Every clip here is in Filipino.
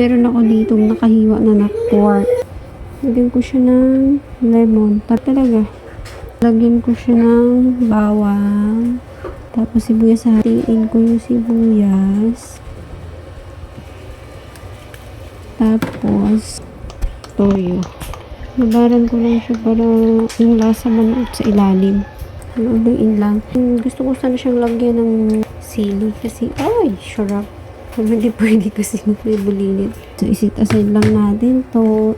Meron ako dito nakahiwa na pork. Lagyan ko siya ng lemon. Talaga. Lagyan ko siya ng bawang. Tapos sibuyas. Hatiin ko yung sibuyas. Tapos toyo. Nabaran ko lang siya para yung lasa manood sa ilalim. Haluin lang. Gusto ko sana siyang lagyan ng sili kasi ay, sarap. Hindi pwede kasi may bulilit. So, isit aside lang natin to.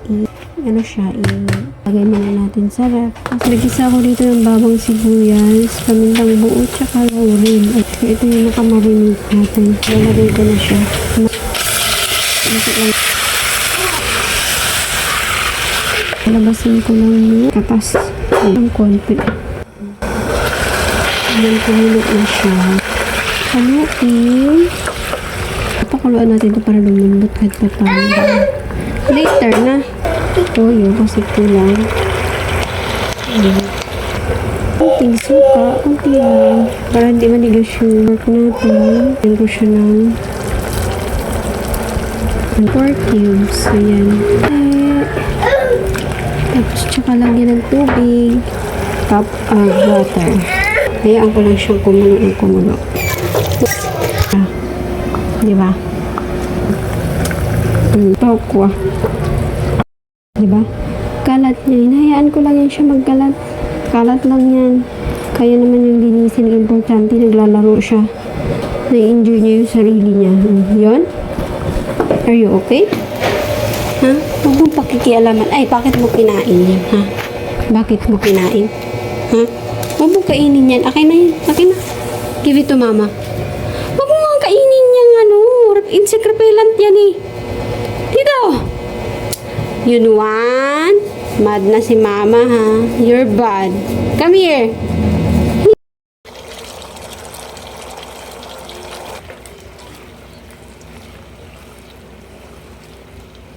Ilagay muna natin sa ref. Tapos, nagisa ko dito ng bawang sibuyas, pamintang buo, tsaka laurel. At ito yung nakamarinate natin. Lalagay ko na siya. Labasin ko lang yung katas ng konti. Ayan, kumulot na siya. Haluin. Pakuluan natin ito para lumambot kahit pa paano. Later na. Toyo kasi kulang. Kunting suka. Kunti lang. Para hindi manigas yung pork natin. Ayan ko siya ng pork cubes. Ayan. Tapos tsaka lagyan ng tubig. Cup of water. Hayaan ko lang siyang kumulo. Diba? Tokwa. Diba? Kalat niya. Hinahayaan ko lang yan siya magkalat. Kalat lang yan. Kaya naman yung linisin ng importante. Naglalaro siya. Na-enjoy niya yung sarili niya. Yun? Are you okay? Ha? Huwag mong pakikialaman. Ay, bakit mo kinain yan? Ha? Bakit mo kinain? Ha? Huwag mong kainin yan. Akin na yan. Akin na. Give it to mama. Huwag mo nga kainin yan. Insect repellent yan eh. Dito. Yun one. Mad na si mama ha. You're bad. Come here.